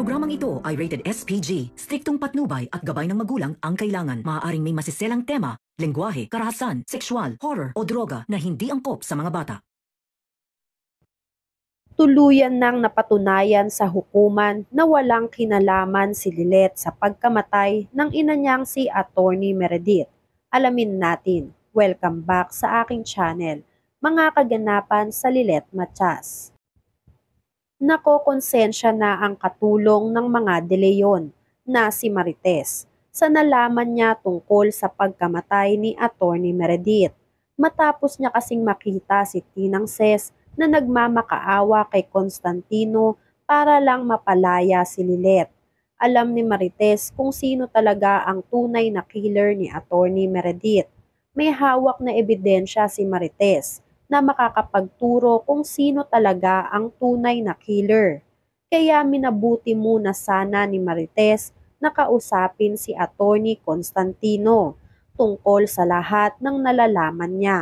Programang ito ay rated SPG. Striktong patnubay at gabay ng magulang ang kailangan. Maaaring may masiselang tema, lengguwahe, karahasan, sexual, horror o droga na hindi angkop sa mga bata. Tuluyan nang napatunayan sa hukuman na walang kinalaman si Lilet sa pagkamatay ng ina niyang si Attorney Meredith. Alamin natin. Welcome back sa aking channel, mga kaganapan sa Lilet Matias. Nakokonsensya na ang katulong ng mga De Leon na si Marites sa nalaman niya tungkol sa pagkamatay ni Attorney Meredith. Matapos niya kasing makita si Tinang Ses na nagmamakaawa kay Constantino para lang mapalaya si Lilet. Alam ni Marites kung sino talaga ang tunay na killer ni Attorney Meredith. May hawak na ebidensya si Marites na makakapagturo kung sino talaga ang tunay na killer. Kaya minabuti muna sana ni Marites na kausapin si Attorney Constantino tungkol sa lahat ng nalalaman niya.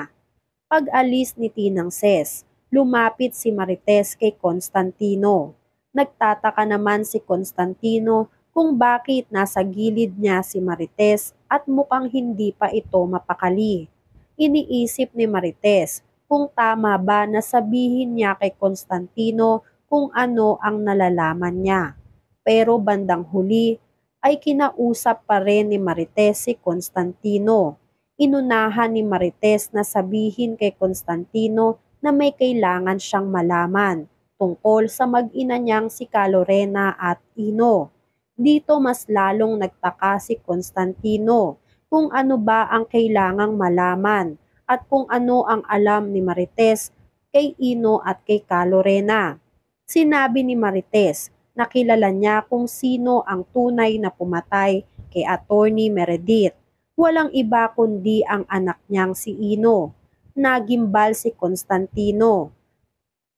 Pag-alis ni Tinang Ses, lumapit si Marites kay Constantino. Nagtataka naman si Constantino kung bakit nasa gilid niya si Marites at mukhang hindi pa ito mapakali. Iniisip ni Marites kung tama ba na sabihin niya kay Constantino kung ano ang nalalaman niya. Pero bandang huli ay kinausap pa rin ni Marites si Constantino. Inunahan ni Marites na sabihin kay Constantino na may kailangan siyang malaman tungkol sa mag-ina niyang si Calorena at Ino. Dito mas lalong nagtaka si Constantino kung ano ba ang kailangang malaman at kung ano ang alam ni Marites kay Ino at kay Calorena. Sinabi ni Marites na kilala niya kung sino ang tunay na pumatay kay Attorney Meredith. Walang iba kundi ang anak niyang si Ino. Nagimbal si Constantino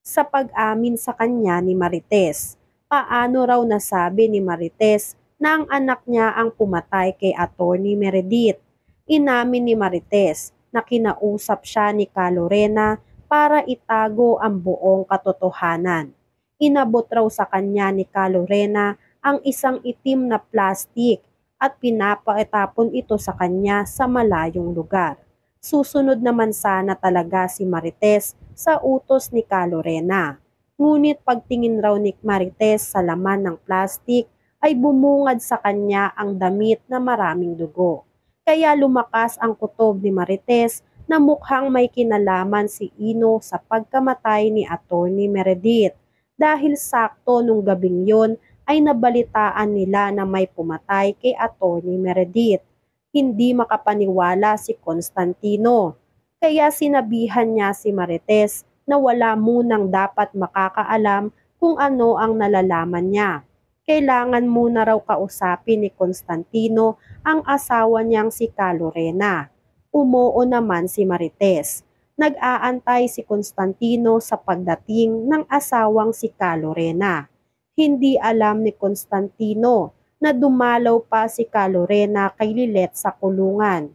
sa pag-amin sa kanya ni Marites. Paano raw nasabi ni Marites na ang anak niya ang pumatay kay Attorney Meredith? Inamin ni Marites na kinausap siya ni Calorena para itago ang buong katotohanan. Inabot raw sa kanya ni Calorena ang isang itim na plastik at pinapatapon ito sa kanya sa malayong lugar. Susunod naman sana talaga si Marites sa utos ni Calorena. Ngunit pagtingin raw ni Marites sa laman ng plastik ay bumungad sa kanya ang damit na maraming dugo. Kaya lumakas ang kutob ni Marites na mukhang may kinalaman si Ino sa pagkamatay ni Attorney Meredith dahil sakto nung gabing yon ay nabalitaan nila na may pumatay kay Attorney Meredith. Hindi makapaniwala si Constantino. Kaya sinabihan niya si Marites na wala munang dapat makakaalam kung ano ang nalalaman niya. Kailangan muna raw kausapin ni Constantino ang asawa niyang si Calorena. Umuo naman si Marites. Nag-aantay si Constantino sa pagdating ng asawang si Calorena. Hindi alam ni Constantino na dumalaw pa si Calorena kay Lilet sa kulungan.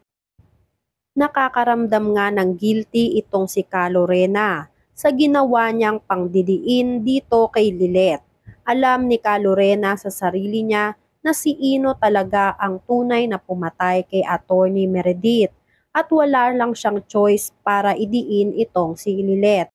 Nakakaramdam nga ng guilty itong si Calorena sa ginawa niyang pangdidiin dito kay Lilet. Alam ni Calorena sa sarili niya na si Ino talaga ang tunay na pumatay kay Attorney Meredith at wala lang siyang choice para idiin itong si Lilet.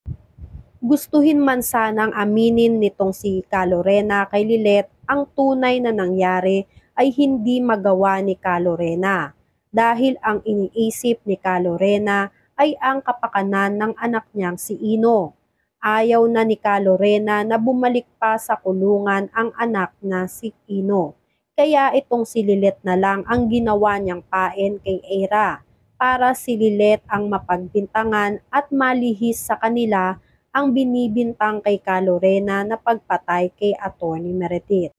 Gustuhin man sanang aminin nitong si Calorena kay Lilet ang tunay na nangyari ay hindi magawa ni Calorena dahil ang iniisip ni Calorena ay ang kapakanan ng anak niyang si Ino. Ayaw na ni Calorena na bumalik pa sa kulungan ang anak na si Ino. Kaya itong si Lilet na lang ang ginawa niyang paen kay Era para si Lilet ang mapagbintangan at malihis sa kanila ang binibintang kay Calorena na pagpatay kay Attorney Meredith.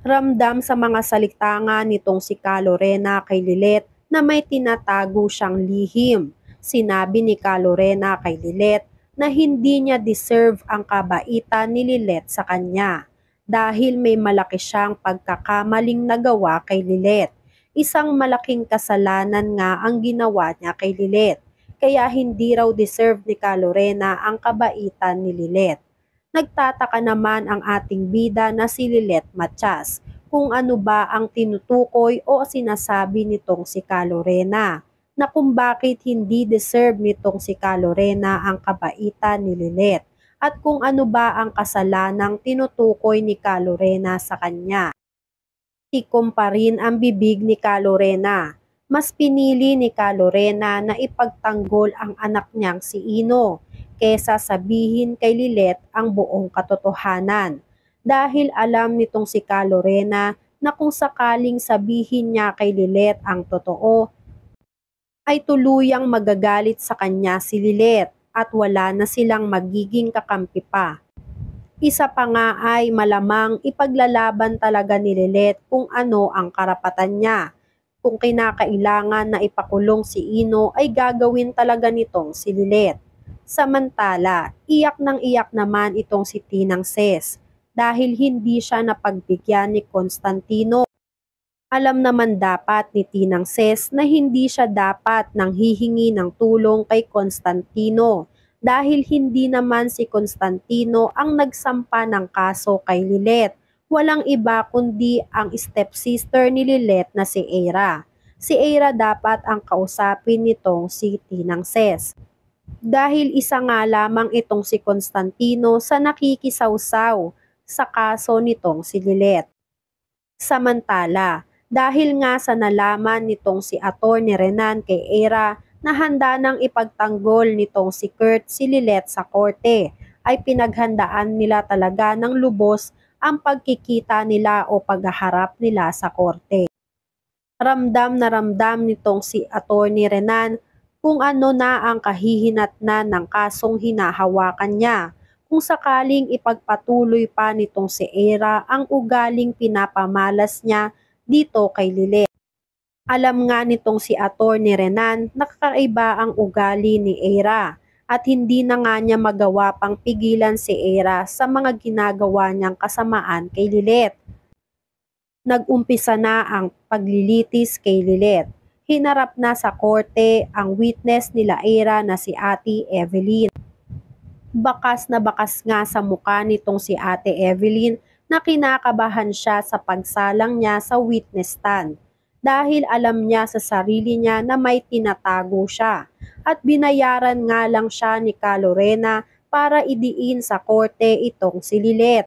Ramdam sa mga salita nga nitong si Calorena kay Lilet na may tinatago siyang lihim. Sinabi ni Calorena kay Lilet na hindi niya deserve ang kabaitan ni Lilet sa kanya dahil may malaki siyang pagkakamaling nagawa kay Lilet. Isang malaking kasalanan nga ang ginawa niya kay Lilet, kaya hindi raw deserve ni Calorena ang kabaitan ni Lilet. Nagtataka naman ang ating bida na si Lilet Matias kung ano ba ang tinutukoy o sinasabi nitong si Calorena, na kung bakit hindi deserve nitong si Calorena ang kabaitan ni Lilet at kung ano ba ang kasalanang tinutukoy ni Calorena sa kanya. Tikom pa rin ang bibig ni Calorena. Mas pinili ni Calorena na ipagtanggol ang anak niyang si Ino kesa sabihin kay Lilet ang buong katotohanan. Dahil alam nitong si Calorena na kung sakaling sabihin niya kay Lilet ang totoo, ay tuluyang magagalit sa kanya si Lilet at wala na silang magiging kakampi pa. Isa pa nga ay malamang ipaglalaban talaga ni Lilet kung ano ang karapatan niya. Kung kinakailangan na ipakulong si Ino ay gagawin talaga nitong si Lilet. Samantala, iyak ng iyak naman itong si Tinang Ses dahil hindi siya napagbigyan ni Constantino. Alam naman dapat ni Tinang Ses na hindi siya dapat nang hihingi ng tulong kay Constantino dahil hindi naman si Constantino ang nagsampa ng kaso kay Lilet. Walang iba kundi ang stepsister ni Lilet na si Eira. Si Eira dapat ang kausapin nitong si Tinang Ses. Dahil isa nga lamang itong si Constantino sa nakikisawsaw sa kaso nitong si Lilet. Samantala, dahil nga sa nalaman nitong si Atty. Renan kay Eira na handa nang ipagtanggol nitong si Kurt si Lilet sa korte, ay pinaghandaan nila talaga ng lubos ang pagkikita nila o paghaharap nila sa korte. Ramdam na ramdam nitong si Atty. Renan kung ano na ang kahihinatnan ng kasong hinahawakan niya. Kung sakaling ipagpatuloy pa nitong si Eira ang ugaling pinapamalas niya dito kay Lilet. Alam nga nitong si Atty. Renan na kakaiba ang ugali ni Eira at hindi na nga niya magawa pang pigilan si Eira sa mga ginagawa niyang kasamaan kay Lilet. Nag-umpisa na ang paglilitis kay Lilet. Hinarap na sa korte ang witness nila Eira na si Ate Evelyn. Bakas na bakas nga sa mukha nitong si Ate Evelyn na kinakabahan siya sa pagsalang niya sa witness stand dahil alam niya sa sarili niya na may tinatago siya at binayaran nga lang siya ni Calorena para idiin sa korte itong si Lilet.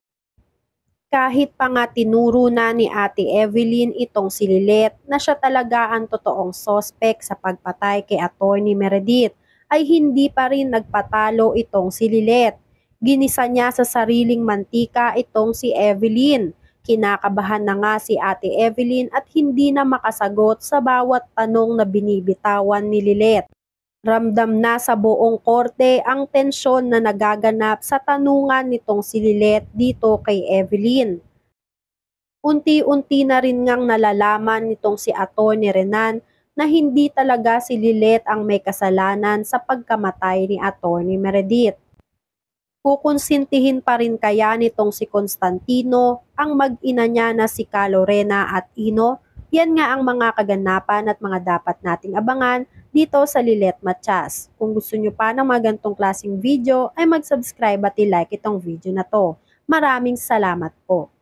Kahit pa nga tinuro na ni Ate Evelyn itong si Lilet na siya talaga ang totoong sospek sa pagpatay kay Atty. Meredith, ay hindi pa rin nagpatalo itong si Lilet. Ginisa niya sa sariling mantika itong si Evelyn. Kinakabahan na nga si Ate Evelyn at hindi na makasagot sa bawat tanong na binibitawan ni Lilet. Ramdam na sa buong korte ang tensyon na nagaganap sa tanungan nitong si Lilet dito kay Evelyn. Unti-unti na rin ngang nalalaman nitong si Atty. Renan na hindi talaga si Lilet ang may kasalanan sa pagkamatay ni Atty. Meredith. Kukonsintihin pa rin kaya nitong si Constantino ang mag-ina niya na si Calorena at Ino? Yan nga ang mga kaganapan at mga dapat nating abangan dito sa Lilet Matias. Kung gusto nyo pa ng mga gantong klaseng video ay mag-subscribe at i-like itong video na to. Maraming salamat po.